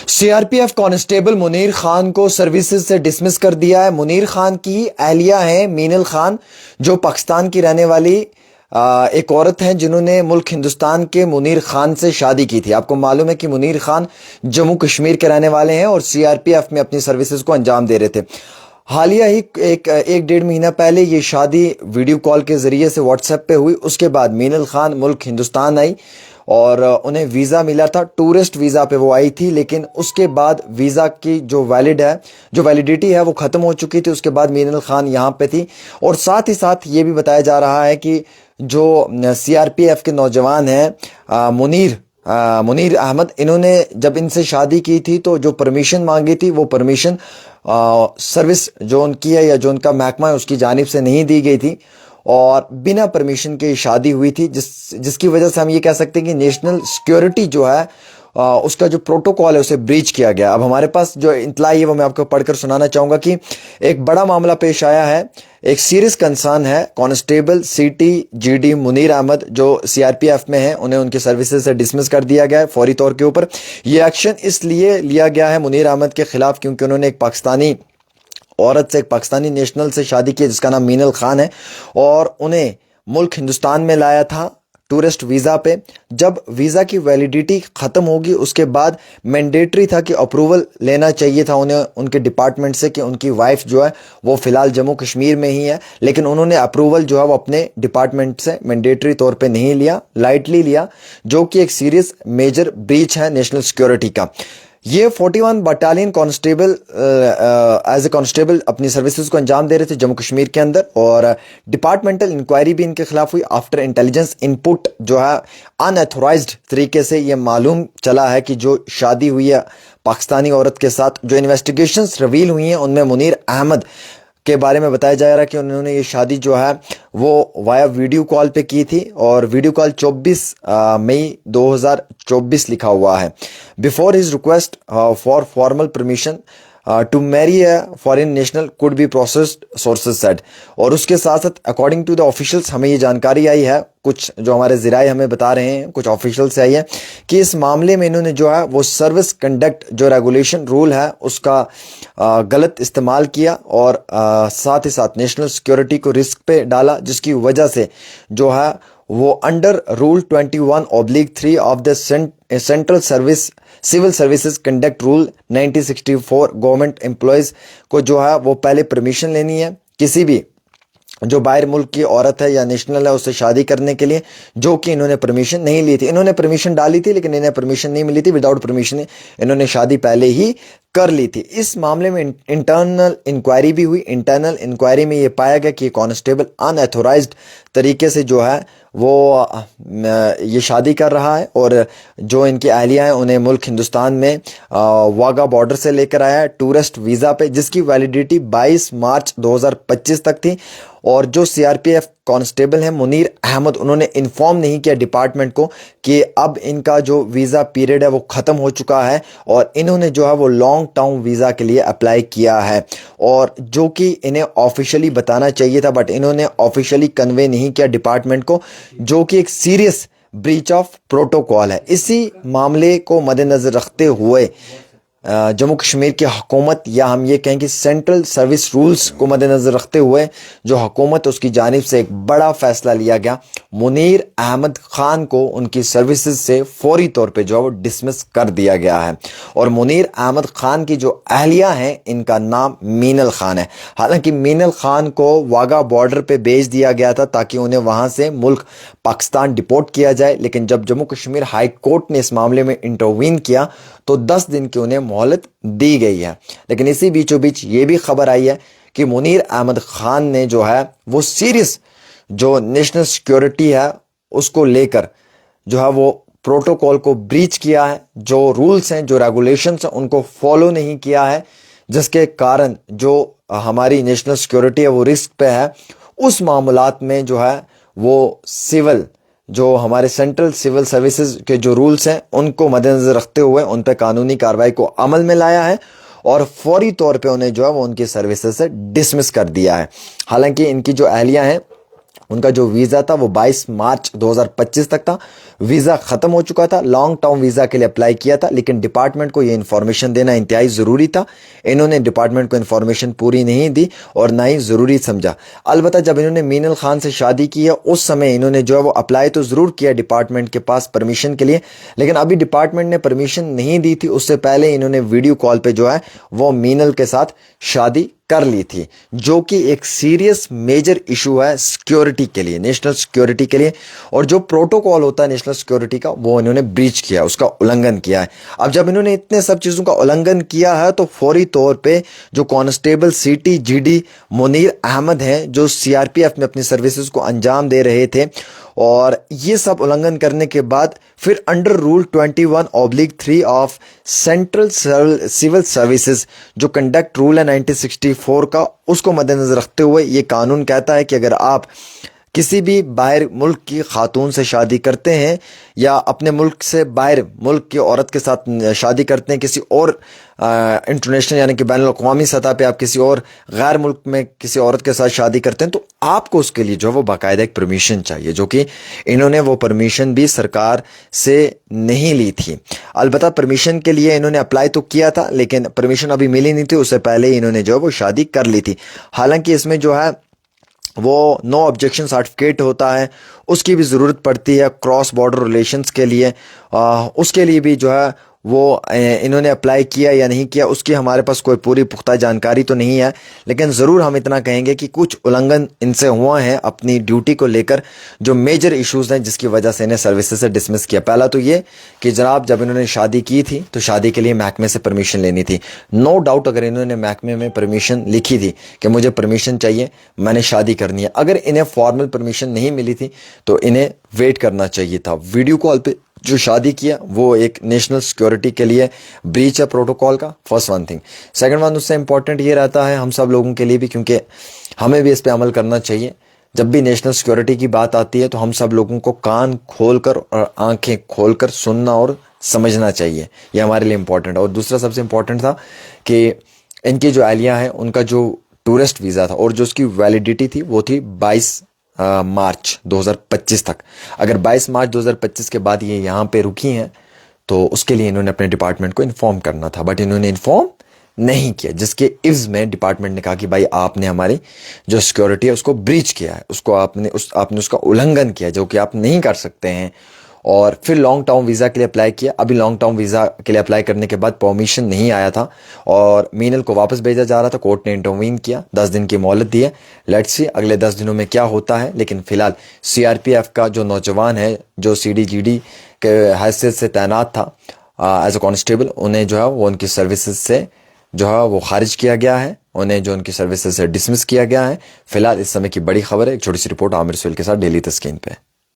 سی R P F constable Munir Khan کو services سے dismiss کر دیا ہے۔ منیر خان کی اہلیہ ہیں مینل خان، جو پاکستان کی رہنے والی ایک عورت ہیں جنہوں نے ملک ہندوستان کے منیر خان سے شادی کی تھی۔ آپ کو معلوم ہے کہ منیر خان جموں کشمیر کے رہنے والے ہیں اور سی آر پی ایف میں اپنی سروسز کو انجام دے رہے تھے۔ حالیہ ہی ایک ڈیڑھ مہینہ پہلے یہ شادی ویڈیو کال کے ذریعے سے واٹس ایپ پہ ہوئی۔ اس کے بعد مینل خان ملک ہندوستان آئی اور انہیں ویزا ملا تھا، ٹورسٹ ویزا پہ وہ آئی تھی، لیکن اس کے بعد ویزا کی جو ویلیڈیٹی ہے وہ ختم ہو چکی تھی۔ اس کے بعد مینل خان یہاں پہ تھی، اور ساتھ ہی ساتھ یہ بھی بتایا جا رہا ہے کہ جو سی آر پی ایف کے نوجوان ہیں منیر احمد، انہوں نے جب ان سے شادی کی تھی تو جو پرمیشن مانگی تھی وہ پرمیشن سروس جو ان کی ہے یا جو ان کا محکمہ ہے اس کی جانب سے نہیں دی گئی تھی، اور بنا پرمیشن کے شادی ہوئی تھی، جس کی وجہ سے ہم یہ کہہ سکتے ہیں کہ نیشنل سیکیورٹی جو ہے اس کا جو پروٹوکول ہے اسے بریچ کیا گیا۔ اب ہمارے پاس جو اطلاع ہے وہ میں آپ کو پڑھ کر سنانا چاہوں گا کہ ایک بڑا معاملہ پیش آیا ہے، ایک سیریس کنسرن ہے۔ Constable C T G D Munir Ahmed جو سی آر پی ایف میں ہیں، انہیں ان کی سروسز سے ڈسمس کر دیا گیا ہے فوری طور کے اوپر۔ یہ ایکشن اس لیے لیا گیا ہے منیر احمد کے خلاف کیونکہ انہوں نے ایک پاکستانی عورت سے، ایک پاکستانی نیشنل سے شادی کی جس کا نام مینل خان ہے، اور انہیں ملک ہندوستان میں لایا تھا ٹورسٹ ویزا پہ۔ جب ویزا کی ویلیڈیٹی ختم ہوگی اس کے بعد مینڈیٹری تھا کہ اپروول لینا چاہیے تھا انہیں ان کے ڈپارٹمنٹ سے کہ ان کی وائف جو ہے وہ فی الحال جموں کشمیر میں ہی ہے، لیکن انہوں نے اپروول جو ہے وہ اپنے ڈپارٹمنٹ سے مینڈیٹری طور پہ نہیں لیا، لائٹلی لیا، جو کہ ایک سیریس میجر بریچ ہے نیشنل سیکیورٹی کا۔ یہ 41 battalion constable as a constable اپنی سروسز کو انجام دے رہے تھے جموں کشمیر کے اندر، اور ڈپارٹمنٹل انکوائری بھی ان کے خلاف ہوئی آفٹر انٹیلیجنس ان پٹ جو ہے ان ایتھورائزڈ طریقے سے یہ معلوم چلا ہے کہ جو شادی ہوئی ہے پاکستانی عورت کے ساتھ، جو انویسٹیگیشنز ریویل ہوئی ہیں ان میں منیر احمد کے بارے میں بتایا جا رہا ہے کہ انہوں نے یہ شادی جو ہے وہ وایا ویڈیو کال پہ کی تھی، اور ویڈیو کال 24 مئی 2024 لکھا ہوا ہے۔ Before his request for formal permission to marry a foreign national could be processed, sources said. اور اس کے ساتھ ساتھ اکارڈنگ ٹو دا آفیشلس ہمیں یہ جانکاری آئی ہے، کچھ جو ہمارے ذرائع ہمیں بتا رہے ہیں، کچھ آفیشل سے آئی ہے کہ اس معاملے میں انہوں نے جو ہے وہ سروس کنڈکٹ جو ریگولیشن رول ہے اس کا غلط استعمال کیا، اور ساتھ ہی ساتھ نیشنل سیکیورٹی کو رسک پہ ڈالا، جس کی وجہ سے جو ہے وہ under rule 21/3 of the central civil services conduct rule 1964 government employees کو جو ہے وہ پہلے پرمیشن لینی ہے کسی بھی جو باہر ملک کی عورت ہے یا نیشنل ہے اس سے شادی کرنے کے لیے، جو کہ انہوں نے پرمیشن نہیں لی تھی۔ انہوں نے پرمیشن ڈالی تھی لیکن انہیں پرمیشن نہیں ملی تھی، وداؤٹ پرمیشن انہوں نے شادی پہلے ہی کر لی تھی۔ اس معاملے میں انٹرنل انکوائری بھی ہوئی۔ انٹرنل انکوائری میں یہ پایا گیا کہ یہ کانسٹیبل ان ایتھورائزڈ طریقے سے جو ہے وہ یہ شادی کر رہا ہے، اور جو ان کی اہلیہ ہیں انہیں ملک ہندوستان میں واگا بارڈر سے لے کر آیا ہے ٹورسٹ ویزا پہ، جس کی ویلیڈیٹی 22 مارچ 2025 تک تھی۔ اور جو C R P F constable ہیں منیر احمد، انہوں نے انفارم نہیں کیا ڈپارٹمنٹ کو کہ اب ان کا جو ویزا پیریڈ ہے وہ ختم ہو چکا ہے، اور انہوں نے جو ہے وہ لانگ ٹرم ویزا کے لیے اپلائی کیا ہے، اور جو کہ انہیں آفیشلی بتانا چاہیے تھا، بٹ انہوں نے آفیشلی کنوے نہیں کیا ڈپارٹمنٹ کو، جو کہ ایک سیریس بریچ آف پروٹوکول ہے۔ اسی معاملے کو مد نظر رکھتے ہوئے جموں کشمیر کی حکومت، یا ہم یہ کہیں کہ سینٹرل سروس رولز کو مد نظر رکھتے ہوئے جو حکومت اس کی جانب سے ایک بڑا فیصلہ لیا گیا، منیر احمد خان کو ان کی سروسز سے فوری طور پہ جو ہے وہ ڈسمس کر دیا گیا ہے۔ اور منیر احمد خان کی جو اہلیہ ہیں ان کا نام مینل خان ہے۔ حالانکہ مینل خان کو واگا بارڈر پہ بھیج دیا گیا تھا تاکہ انہیں وہاں سے ملک پاکستان ڈپورٹ کیا جائے، لیکن جب جموں کشمیر ہائی کورٹ نے اس معاملے میں انٹروین کیا تو 10 دن کی انہیں مہلت دی گئی ہے۔ لیکن اسی بیچوں بیچ یہ بھی خبر آئی ہے کہ منیر احمد خان نے جو ہے وہ سیریس جو نیشنل سیکیورٹی ہے اس کو لے کر جو ہے وہ پروٹوکول کو بریچ کیا ہے، جو رولز ہیں، جو ریگولیشنز ہیں ان کو فالو نہیں کیا ہے، جس کے کارن جو ہماری نیشنل سیکیورٹی ہے وہ رسک پہ ہے۔ اس معاملات میں جو ہے وہ سول جو ہمارے سینٹرل سول سروسز کے جو رولز ہیں ان کو مد نظر رکھتے ہوئے ان پہ قانونی کارروائی کو عمل میں لایا ہے، اور فوری طور پہ انہیں جو ہے وہ ان کی سروسز سے ڈسمس کر دیا ہے۔ حالانکہ ان کی جو اہلیہ ہیں ان کا جو ویزا تھا وہ 22 مارچ 2025 تک تھا. ویزا ختم ہو چکا تھا. لانگ ٹرم ویزا کے لیے اپلائی کیا تھا, لیکن ڈپارٹمنٹ کو یہ انفارمیشن دینا انتہائی ضروری تھا. انہوں نے ڈپارٹمنٹ کو انفارمیشن پوری نہیں دی اور نہ ہی ضروری سمجھا. البتہ جب انہوں نے مینل خان سے شادی کی ہے اس سمے انہوں نے جو ہے وہ اپلائی تو ضرور کیا ڈپارٹمنٹ کے پاس پرمیشن کے لیے, لیکن ابھی ڈپارٹمنٹ نے پرمیشن نہیں دی تھی. اس سے پہلے انہوں نے ویڈیو کال پہ جو ہے وہ مینل کے ساتھ شادی کر لی تھی, جو کہ ایک سیریس میجر ایشو ہے سیکیورٹی کے لیے, نیشنل سیکیورٹی کے لیے. اور جو پروٹوکول ہوتا ہے نیشنل سیکیورٹی کا وہ انہوں نے بریچ کیا, اس کا النگھن کیا ہے. اب جب انہوں نے اتنے سب چیزوں کا النگھن کیا ہے تو فوری طور پہ جو constable C T G D Munir Ahmed ہیں, جو سی آر پی ایف میں اپنی سروسز کو انجام دے رہے تھے, اور یہ سب النگھن کرنے کے بعد پھر under rule 21/3 of central civil services جو کنڈکٹ رول ہے 1964 کا, اس کو مد نظر رکھتے ہوئے یہ قانون کہتا ہے کہ اگر آپ کسی بھی باہر ملک کی خاتون سے شادی کرتے ہیں یا اپنے ملک سے باہر ملک کی عورت کے ساتھ شادی کرتے ہیں, کسی اور انٹرنیشنل یعنی کہ بین الاقوامی سطح پہ آپ کسی اور غیر ملک میں کسی عورت کے ساتھ شادی کرتے ہیں, تو آپ کو اس کے لیے جو ہے وہ باقاعدہ ایک پرمیشن چاہیے, جو کہ انہوں نے وہ پرمیشن بھی سرکار سے نہیں لی تھی. البتہ پرمیشن کے لیے انہوں نے اپلائی تو کیا تھا, لیکن پرمیشن ابھی ملی نہیں تھی. اس سے پہلے انہوں نے جو ہے وہ شادی کر لی تھی. حالانکہ اس میں جو ہے وہ نو آبجیکشن سرٹیفکیٹ ہوتا ہے, اس کی بھی ضرورت پڑتی ہے کراس بارڈر ریلیشنز کے لیے. اس کے لیے بھی جو ہے وہ انہوں نے اپلائی کیا یا نہیں کیا اس کی ہمارے پاس کوئی پوری پختہ جانکاری تو نہیں ہے, لیکن ضرور ہم اتنا کہیں گے کہ کچھ النگھن ان سے ہوا ہے اپنی ڈیوٹی کو لے کر, جو میجر ایشوز ہیں جس کی وجہ سے انہیں سروسز سے ڈسمس کیا. پہلا تو یہ کہ جناب جب انہوں نے شادی کی تھی تو شادی کے لیے محکمے سے پرمیشن لینی تھی. نو ڈاؤٹ اگر انہوں نے محکمے میں پرمیشن لکھی تھی کہ مجھے پرمیشن چاہیے, میں نے شادی کرنی ہے, اگر انہیں فارمل پرمیشن نہیں ملی تھی تو انہیں ویٹ کرنا چاہیے تھا. ویڈیو کال پہ جو شادی کیا وہ ایک نیشنل سیکیورٹی کے لیے بریچ ہے پروٹوکال کا, first one thing. Second one اس سے امپورٹنٹ یہ رہتا ہے ہم سب لوگوں کے لیے بھی, کیونکہ ہمیں بھی اس پہ عمل کرنا چاہیے. جب بھی نیشنل سیکیورٹی کی بات آتی ہے تو ہم سب لوگوں کو کان کھول کر اور آنکھیں کھول کر سننا اور سمجھنا چاہیے, یہ ہمارے لیے امپورٹنٹ. اور دوسرا سب سے امپورٹنٹ تھا کہ ان کی جو اہلیہ ہیں ان کا جو ٹورسٹ ویزا تھا اور جو اس کی ویلیڈیٹی تھی وہ تھی 22 مارچ 2025 تک. اگر 22 مارچ 2025 کے بعد یہ یہاں پہ رکی ہیں تو اس کے لیے انہوں نے اپنے ڈپارٹمنٹ کو انفارم کرنا تھا, بٹ انہوں نے انفارم نہیں کیا, جس کے عوض میں ڈپارٹمنٹ نے کہا کہ بھائی آپ نے ہماری جو سیکیورٹی ہے اس کو بریچ کیا ہے, اس کو آپ نے اس کا النگھن کیا جو کہ آپ نہیں کر سکتے ہیں. اور پھر لانگ ٹرم ویزا کے لیے اپلائی کیا. ابھی لانگ ٹرم ویزا کے لیے اپلائی کرنے کے بعد پرمیشن نہیں آیا تھا اور مینل کو واپس بھیجا جا رہا تھا. کورٹ نے انٹروین کیا, 10 دن کی مہلت دی ہے. لیٹس سی اگلے 10 دنوں میں کیا ہوتا ہے. لیکن فی الحال سی آر پی ایف کا جو نوجوان ہے جو سی ڈی جی ڈی کے حیثیت سے تعینات تھا ایز اے کانسٹیبل, انہیں جو ہے وہ ان کی سروسز سے جو ہے وہ خارج کیا گیا ہے, انہیں جو ان کی سروسز سے ڈسمس کیا گیا ہے. فی الحال اس سمے کی بڑی خبر ہے. ایک چھوٹی سی رپورٹ عامر سہیل کے ساتھ ڈیلی تسکین پہ.